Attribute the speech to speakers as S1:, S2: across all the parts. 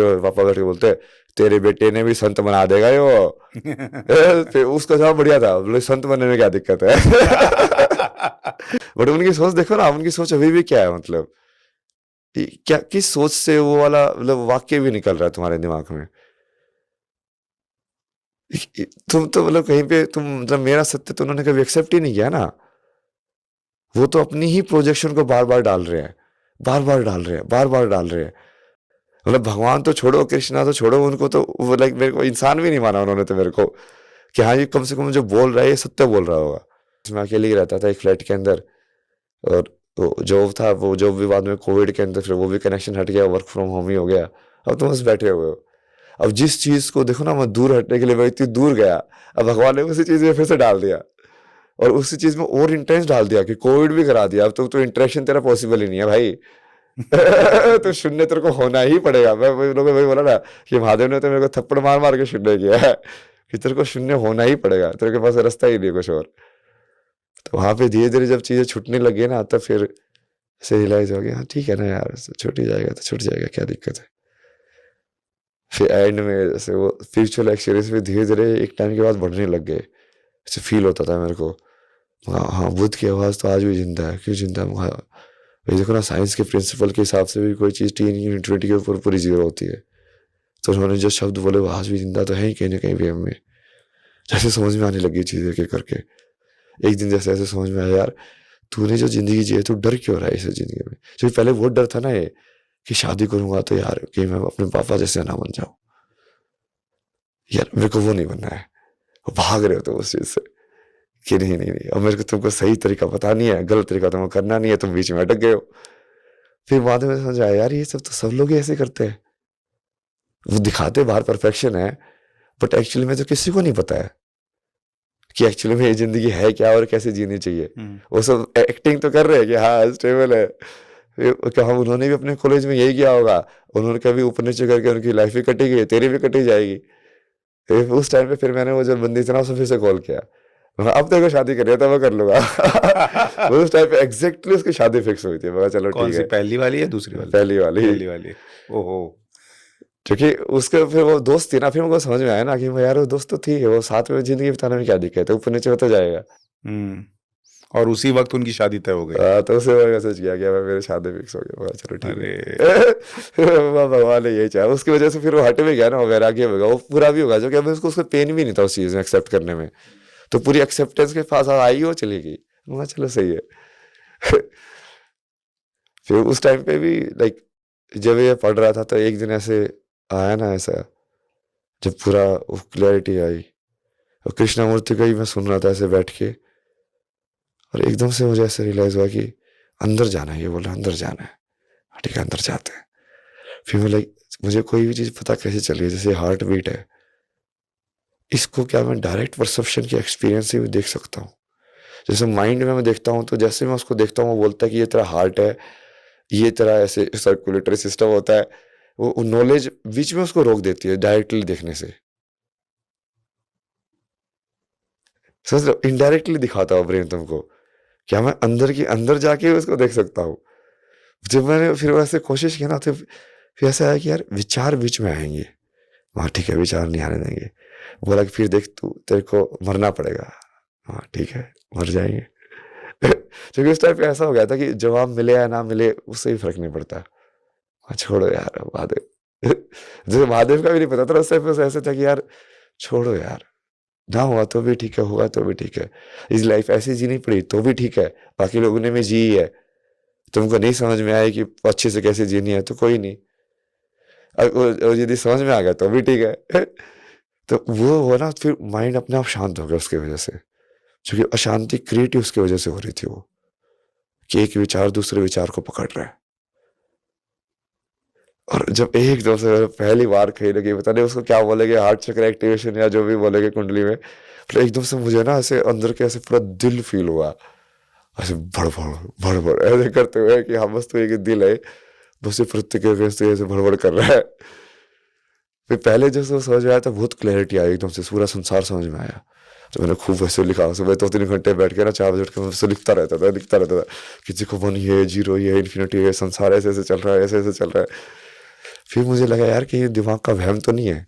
S1: फिर पापा बैठ के बोलते तेरे बेटे ने भी संत बना देगा ये वो। फिर उसका जवाब बढ़िया था, बोले संत बनने में क्या दिक्कत है। बट उनकी सोच देखो ना, उनकी सोच अभी भी क्या है, मतलब क्या किस सोच से वो वाला मतलब वाक्य भी निकल रहा है तुम्हारे दिमाग में। तुम तो मतलब कहीं पे तुम मतलब मेरा सत्य तो उन्होंने कभी एक्सेप्ट ही नहीं किया ना। वो तो अपनी ही प्रोजेक्शन को बार बार डाल रहे हैं, बार बार डाल रहे हैं, बार बार डाल रहे हैं। मतलब भगवान तो छोड़ो, कृष्णा तो छोड़ो, उनको तो वो लाइक मेरे को इंसान भी नहीं माना उन्होंने तो मेरे को, कि हाँ ये कम से कम जो बोल रहा है ये सत्य बोल रहा होगा। मैं अकेले ही रहता था एक फ्लैट के अंदर, और वो जॉब था, वो जॉब भी बाद में कोविड के अंदर फिर वो भी कनेक्शन हट गया, वर्क फ्रॉम होम ही हो गया। अब तो बस बैठे हुए हो। अब जिस चीज को देखो ना, मैं दूर हटने के लिए मैं इतनी दूर गया, अब भगवान ने उसी चीज में फिर से डाल दिया, और उसी चीज में और इंटेंस डाल दिया कि कोविड भी करा दिया। अब तो इंटरेक्शन तेरा पॉसिबल ही नहीं है भाई। तो शून्य तेरे को होना ही पड़ेगा। मैं वही लोगों वही बोला ना कि महादेव ने तो मेरे को थप्पड़ मार मार के शून्य किया है, कि तेरे को शून्य होना ही पड़ेगा, तेरे के पास रास्ता ही नहीं कुछ और। तो वहां पे धीरे धीरे जब चीजें छूटने लगी ना, तब फिर से रियलाइज हो गया हाँ ठीक है ना यार, छूट ही जाएगा तो छूट जाएगा, क्या दिक्कत है। फिर एंड में जैसे वो स्पिरिचुअल एक्सपीरियंस भी धीरे धीरे एक टाइम के बाद बढ़ने लग गए। ऐसे फील होता था मेरे को, हाँ हाँ बुद्ध की आवाज़ तो आज भी जिंदा है, क्यों जिंदा है। भाई देखो ना, साइंस के प्रिंसिपल के हिसाब से भी कोई चीज़ 10 × 20 के ऊपर पूरी जीरो होती है, तो उन्होंने जो शब्द बोले वो आज भी जिंदा तो है ही कहीं ना कहीं भी हमें। जैसे समझ में आने लगी चीज़ें के करके, एक दिन जैसे ऐसे समझ में आया यार, तूने जो जिंदगी जी है तू डर क्यों रहा है इस जिंदगी में। जो पहले वो डर था ना ये, कि शादी करूंगा तो यार कि मैं अपने पापा जैसे ना बन जाऊं, यार मेरे को वो नहीं बनना है। वो भाग रहे हो तो उस चीज से, कि नहीं नहीं नहीं, अब मेरे को तुमको सही तरीका पता नहीं है, गलत तरीका तुमको करना नहीं है, तुम बीच में अटक गए हो। फिर बाद में समझ आया यार ये सब तो सब लोग ही ऐसे करते हैं। वो दिखाते बाहर परफेक्शन है, बट एक्चुअली में तो किसी को नहीं पता है कि एक्चुअली में ये जिंदगी है क्या और कैसे जीनी चाहिए। वो सब एक्टिंग तो कर रहे हैं कि हाँ स्टेबल है। क्या हम उन्होंने भी अपने कॉलेज में यही किया होगा, उन्होंने कभी ऊपर नीचे करके उनकी लाइफ भी कटी गई, तेरी भी कटी जाएगी। फिर उस टाइम पे फिर मैंने वो जो बंदी थी ना उसको फिर से कॉल किया, अब तेरे को शादी करनी है तो मैं कर लूंगा। उस टाइम पे एग्जैक्टली उसकी शादी फिक्स हुई थी। मैं चलो
S2: कौन
S1: ठीक
S2: सी,
S1: है।
S2: पहली वाली या दूसरी वाली?
S1: पहली वाली।
S2: पहली वाली। ओहो।
S1: क्योंकि उसके फिर वो दोस्त थी ना, फिर मुझको समझ में आया ना कि यार वो दोस्त तो थी, वो साथ में जिंदगी बिताने में क्या दिक्कत है, ऊपर नीचे होता जाएगा।
S2: और उसी वक्त उनकी शादी तय हो गई।
S1: तो उसे मैं मैसेज किया कि मेरे शादी फिक्स हो गया। मैं चलो ठीक
S2: अरे
S1: है। भगवान ने यही चाहा, उसकी वजह से फिर वो हट भी गया ना, वो वैराग्य होगा, वो पूरा भी होगा, जो कि अभी उसको पेन भी नहीं था उस चीज में एक्सेप्ट करने में। तो पूरी एक्सेप्टेंस के पास आई, वो चली गई। मैं चलो सही है। फिर उस टाइम पे भी लाइक जब ये पढ़ रहा था तो एक दिन ऐसे आया ना ऐसा, जब पूरा क्लैरिटी आई, और कृष्णमूर्ति का ही मैं सुन रहा था ऐसे बैठ के, और एकदम से मुझे ऐसे रियलाइज हुआ कि अंदर जाना है, ये बोला अंदर जाना है। ठीक है अंदर जाते हैं। फिर मैं लाइक मुझे कोई भी चीज़ पता कैसे चली, जैसे हार्ट बीट है, इसको क्या मैं डायरेक्ट परसेप्शन के एक्सपीरियंस से भी देख सकता हूँ। जैसे माइंड में मैं देखता हूँ, तो जैसे मैं उसको देखता हूँ वो बोलता है कि ये तेरा हार्ट है, ये तेरा ऐसे सर्कुलेटरी सिस्टम होता है। वो नॉलेज बीच में उसको रोक देती है डायरेक्टली देखने से। समझ लो, इनडायरेक्टली दिखाता हूँ ब्रेन तुमको, क्या मैं अंदर की अंदर जाके उसको देख सकता हूँ। जब मैंने फिर वैसे कोशिश की ना, तो फिर ऐसा आया कि यार विचार बीच में आएंगे। हाँ ठीक है, विचार नहीं आने देंगे। बोला कि फिर देख तू, तेरे को मरना पड़ेगा। हाँ ठीक है, मर जाएंगे। क्योंकि उस टाइप पे ऐसा हो गया था कि जवाब मिले या ना मिले उससे भी फर्क नहीं पड़ता। हाँ छोड़ो यार महादेव। जैसे महादेव का भी नहीं पता था उस टाइप पे, ऐसे था कि यार छोड़ो यार, ना हुआ तो भी ठीक है, होगा तो भी ठीक है। इस लाइफ ऐसी जीनी पड़ी तो भी ठीक है, बाकी लोगों ने भी जी ही है। तुमको नहीं समझ में आए कि अच्छे से कैसे जीनी है तो कोई नहीं, यदि समझ में आ गया तो भी ठीक है। तो वो हो ना, फिर माइंड अपने आप शांत हो गया उसकी वजह से। क्योंकि अशांति क्रिएट उसकी वजह से हो रही थी वो, कि एक विचार दूसरे विचार को पकड़ रहा है। और जब एक दो से पहली बार कहीं लगी, पता नहीं उसको क्या बोलेंगे, हार्ट चक्र एक्टिवेशन या जो भी बोलेंगे कुंडली में, फिर एकदम से मुझे ना ऐसे अंदर के ऐसे पूरा दिल फील हुआ, ऐसे भड़बड़ भड़बड़ ऐसे करते हुए कि हाँ बस तो एक दिल है, बस ये प्रत्येक ऐसे भड़बड़ कर रहा है। फिर पहले जो समझ में आया था बहुत क्लैरिटी आई, एकदम से पूरा संसार समझ में आया। तो मैंने खूब वैसे लिखा, सुबह 2-3 घंटे बैठ के ना 4 बजे उठ के वैसे लिखता रहता था कि देखो 1 ये 0 ये इन्फिनिटी है, संसार ऐसे ऐसे चल रहा है, ऐसे ऐसे चल रहा है। फिर मुझे लगा यार कि ये दिमाग का वहम तो नहीं है,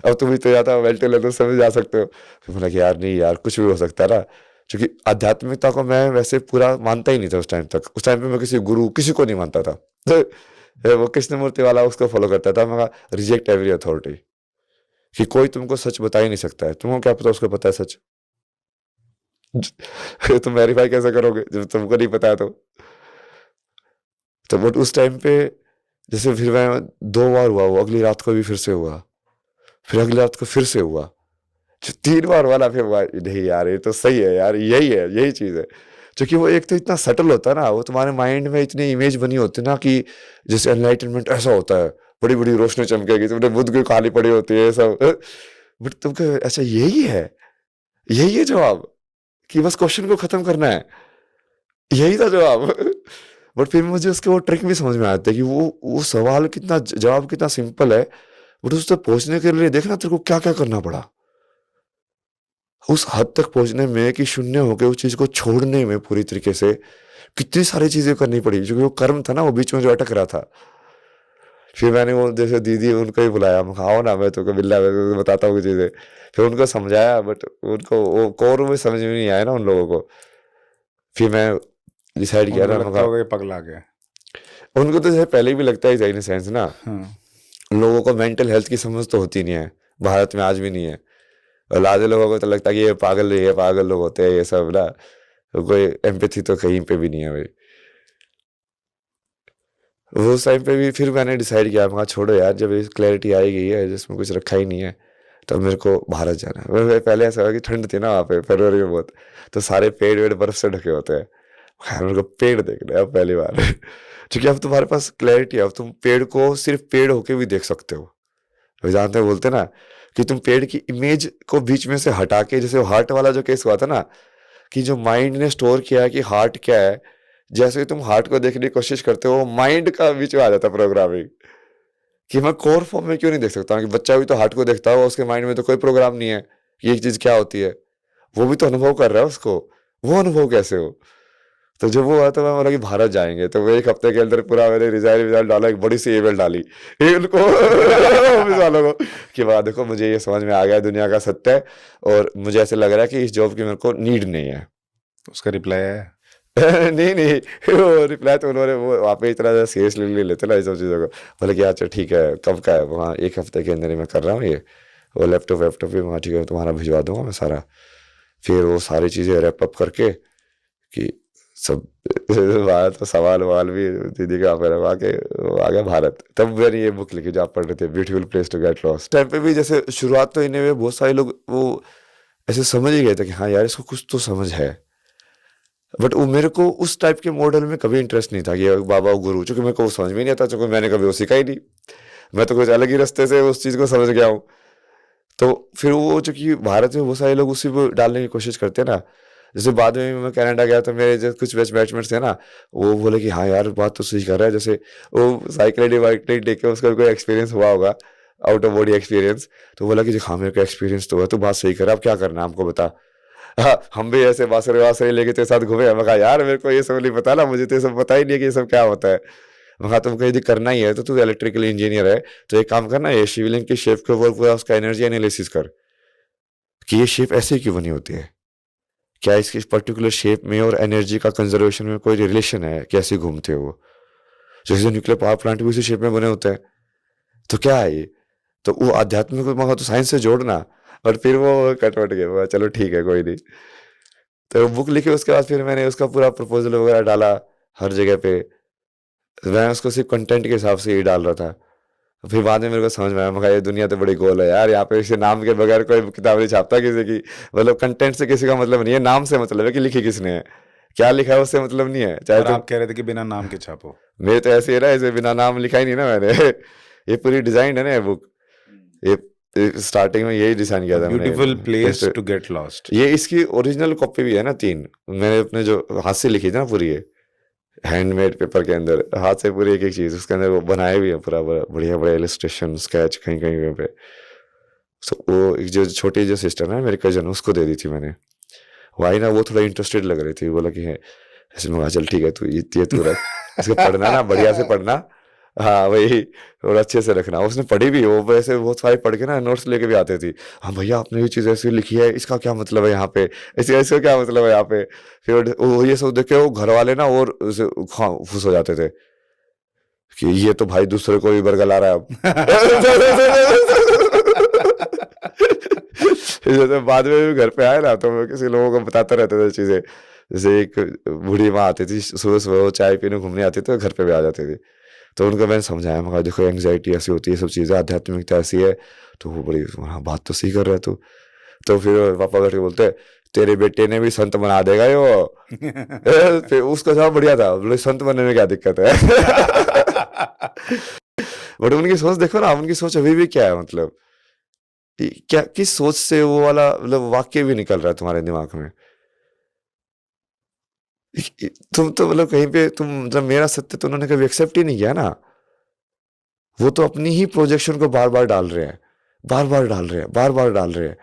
S1: अब तुम इतना ज़्यादा वेल टेलर तो समझ जा सकते हो। फिर बोला कि यार नहीं यार, कुछ भी हो सकता है ना, क्योंकि आध्यात्मिकता को मैं वैसे पूरा मानता ही नहीं था उस टाइम तक। उस टाइम पे मैं किसी गुरु किसी को नहीं मानता था। तो वो कृष्णमूर्ति वाला उसको फॉलो करता था। मैं रिजेक्ट एवरी अथॉरिटी, कि कोई तुमको सच बता ही नहीं सकता है, तुमको क्या पता उसको पता है सच। तुम वेरीफाई कैसे करोगे जब तुमको नहीं पता है तो बट उस टाइम पे जैसे फिर मैं 2 बार हुआ, वो अगली रात को भी फिर से हुआ, फिर अगली रात को फिर से हुआ, जो 3 बार वाला फिर हुआ। नहीं यार ये तो सही है यार, यही है, यही चीज है। क्योंकि वो एक तो इतना सटल होता है ना, वो तुम्हारे माइंड में इतनी इमेज बनी होती है ना कि जैसे एनलाइटनमेंट ऐसा होता है, बड़ी बड़ी रोशनी चमकेगी, तुमने बुद्ध की कहानी पढ़ी होती है सब, बट तुमको अच्छा यही है, यही है जवाब, कि बस क्वेश्चन को खत्म करना है, यही था जवाब। बट फिर मुझे उसके वो ट्रिक भी समझ में आते कि वो सवाल कितना, जवाब कितना सिंपल है, बट उस तक पहुंचने के लिए देखना तेरे को क्या क्या करना पड़ा, उस हद तक पहुंचने में कि शून्य होकर उस चीज को छोड़ने में पूरी तरीके से कितनी सारी चीजें करनी पड़ी, क्योंकि वो कर्म था ना, वो बीच में जो अटक रहा था। फिर मैंने वो जैसे दीदी उनको ही बुलाया, मैं आओ ना, मैं तो बिल्ला मैं बताता हूँ चीजें। फिर उनको समझाया, बट उनको वो कोर में समझ में नहीं आया ना उन लोगों को। फिर मैं डिसाइड किया
S2: उनको
S1: ना,
S2: लगता होगा ये पगला गया।
S1: उनको तो जैसे पहले भी लगता ही था इन सेंस ना,
S2: हाँ।
S1: लोगों को मेंटल हेल्थ की समझ तो होती नहीं है, भारत में आज भी नहीं है। और लादे लोगों को तो लगता है कि ये पागल लोग होते हैं ये सब ना, तो कोई एम्पैथी तो कहीं पे भी नहीं है भाई। वो उस टाइम पे भी फिर मैंने डिसाइड किया, मैं कहा छोड़ो यार, जब ये क्लैरिटी आई गई है जिसमें कुछ रखा ही नहीं है, तो मेरे को भारत जाना है। पहले ऐसा हुआ कि ठंड थी ना वहाँ पे फरवरी में बहुत, तो सारे पेड़ वेड़ बर्फ से ढके होते हैं, खैर मेरे को पेड़ देखने अब पहली बार। क्योंकि अब तुम्हारे पास क्लैरिटी है, अब तुम पेड़ को सिर्फ पेड़ होके भी देख सकते हो। वेदांत में बोलते ना कि तुम पेड़ की इमेज को बीच में से हटा के, जैसे हार्ट वाला जो केस हुआ था ना, कि जो माइंड ने स्टोर किया है कि हार्ट क्या है, जैसे ही तुम हार्ट को देखने की कोशिश करते हो, माइंड का बीच में आ जाता प्रोग्रामिंग, कि मैं कोर फॉर्म में क्यों नहीं देख सकता, कि बच्चा भी तो हार्ट को देखता हो, उसके माइंड में तो कोई प्रोग्राम नहीं है कि एक चीज क्या होती है, वो भी तो अनुभव कर रहा है उसको, वो अनुभव कैसे हो। तो जब वो हुआ तो मैं बोला कि भारत जाएंगे, तो वो 1 हफ्ते के अंदर पूरा मैंने रिजाइन डाला, एक बड़ी सी ईमेल डाली उनको ऑफिस वालों को, कि वाह देखो मुझे ये समझ में आ गया दुनिया का सत्य है, और मुझे ऐसे लग रहा है कि इस जॉब की मेरे को नीड नहीं है।
S2: उसका रिप्लाई है
S1: नहीं नहीं, वो रिप्लाई तो उन्होंने, वो वहाँ पे इतना सीरियसली नहीं लेते ना ये सब चीज़ों को। बोले कि अच्छा ठीक है, कब का है, वहाँ 1 हफ्ते के अंदर ही मैं कर रहा हूँ ये, वो लैपटॉप भी वहाँ, ठीक है तुम्हारा भिजवा दूंगा मैं सारा। फिर वो सारी चीज़ें रैप अप करके कि सब वहाँ तो सवाल ववाल भी दीदी का फिर आ गया भारत। तब मैंने ये बुक लिखी जो आप पढ़ रहे थे, beautiful place to get lost. Time पे भी जैसे शुरुआत तो इन्हें में बहुत सारे लोग वो ऐसे समझ ही गए थे कि हाँ यार इसको कुछ तो समझ है, बट वो मेरे को उस टाइप के मॉडल में कभी इंटरेस्ट नहीं था कि बाबा गुरु, चूंकि मेरे को वो समझ में नहीं आता, चूंकि मैंने कभी वो सीखा ही नहीं, मैं तो कुछ अलग ही रास्ते से उस चीज़ को समझ गया हूँ। तो फिर वो चूंकि भारत में बहुत सारे लोग उसी को डालने की कोशिश करते हैं ना, जैसे बाद में मैं कनाडा गया तो मेरे जो कुछ बैचमेट्स थे ना, वो बोले कि हाँ यार बात तो सही कर रहा है, जैसे वो साइकिल वाइक देख के उसका कोई एक्सपीरियंस हुआ होगा, आउट ऑफ बॉडी एक्सपीरियंस, तो बोला कि हाँ मेरे को एक्सपीरियंस तो हुआ, तो बात सही कर रहा है, अब क्या करना है हमको बता। हाँ, हम भी ऐसे बांसुरी वासुरी लेके तेरे साथ घूमे। मैं कहा यार मेरे को ये सब नहीं पता ना, मुझे तो ये सब पता ही नहीं है कि ये सब क्या होता है। मैं कहा तुमको यदि करना ही है तो तू इलेक्ट्रिकल इंजीनियर है, तो एक काम करना, ये शिवलिंग की शेप के ऊपर पूरा उसका एनर्जी एनालिसिस कर, कि ये शेप ऐसे क्यों बनी होती है, क्या इसकी पर्टिकुलर शेप में और एनर्जी का कंजर्वेशन में कोई रिलेशन है, कैसे घूमते हो वो, जैसे न्यूक्लियर पावर प्लांट भी उसी शेप में बने होते हैं, तो क्या है ये। तो वो आध्यात्मिक को मगा तो साइंस से जोड़ना, और फिर वो कटवट गए, चलो ठीक है कोई नहीं। तो बुक लिखी, उसके बाद फिर मैंने उसका पूरा प्रपोजल वगैरह डाला हर जगह पे, मैं उसको सिर्फ कंटेंट के हिसाब से ही डाल रहा था। फिर बाद में मेरे को समझ में आया, मैं कहा ये दुनिया तो बड़ी गोल है यार, यहाँ पे इसे नाम के बगैर कोई किताब नहीं छापता किसी की, मतलब कंटेंट से किसी का मतलब नहीं है, नाम से मतलब है कि लिखी किसने है, क्या लिखा है उससे मतलब नहीं है, चाहे
S2: और
S1: तुम।
S2: आप कह रहे थे कि बिना नाम के छापो।
S1: मेरे तो ऐसे ही ना, ऐसे बिना नाम लिखा ही नहीं ना मैंने। ये पूरी डिजाइन है ना ये बुक, ये स्टार्टिंग में यही डिजाइन किया था मैंने।
S2: Beautiful place to get lost.
S1: ये इसकी ओरिजिनल कॉपी भी है ना 3, मैंने अपने जो हाथ से लिखी थी ना पूरी, ये हैंडमेड पेपर के अंदर हाथ से पूरी एक एक चीज उसके अंदर वो बनाए भी है, पूरा बढ़िया बढ़िया इलस्ट्रेशन स्केच कहीं कहीं पे। सो वो एक जो छोटी जो सिस्टर है मेरे कजन, उसको दे दी थी मैंने। वही ना वो थोड़ा इंटरेस्टेड लग रही थी, बोला कि है ऐसे, मैं कहा चल ठीक है तू ये तू रख, इसको पढ़ना ना बढ़िया से पढ़ना, हाँ वही, और अच्छे से रखना। उसने पढ़ी भी, वो वैसे बहुत सारी पढ़ के ना नोट्स लेके भी आती थी। हाँ भैया आपने ये चीज़ ऐसे लिखी है, इसका क्या मतलब है यहाँ पे, इसका इसका क्या मतलब है यहाँ पे। फिर वो ये सब देख के वो घर वाले ना और खुश हो जाते थे कि ये तो भाई दूसरे को भी बरगला रहा है अब। जैसे बाद में भी घर पे आए ना तो मैं किसी लोगों को बताता रहता था चीजें। जैसे एक बूढ़ी माँ आती थी, सुबह सुबह वो चाय पीने घूमने आती थी तो घर पे भी आ जाती थी। तो उनको मैंने समझाया, मैं कहा देखो एंग्जाइटी ऐसी होती है, सब चीज़ें आध्यात्मिकता ऐसी है। तो वो बड़ी, हाँ बात तो सही कर रहा है तू। तो फिर पापा बैठ के बोलते तेरे बेटे ने भी संत बना देगा ये वो। फिर उसका जवाब बढ़िया था, बोले संत बनने में क्या दिक्कत है। बट उनकी सोच देखो ना, उनकी सोच अभी भी क्या है, मतलब क्या किस सोच से वो वाला मतलब वाक्य भी निकल रहा है तुम्हारे दिमाग में। तुम तो मतलब कहीं पे तुम मतलब मेरा सत्य तो उन्होंने कभी एक्सेप्ट ही नहीं किया ना। वो तो अपनी ही प्रोजेक्शन को बार बार डाल रहे हैं, बार बार डाल रहे हैं, बार बार डाल रहे हैं।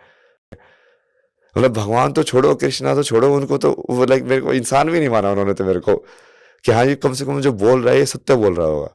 S1: मतलब भगवान तो छोड़ो, कृष्णा तो छोड़ो, उनको तो वो लाइक मेरे को इंसान भी नहीं माना उन्होंने तो मेरे को, कि हाँ ये कम से कम जो बोल रहा है ये सत्य बोल रहा होगा।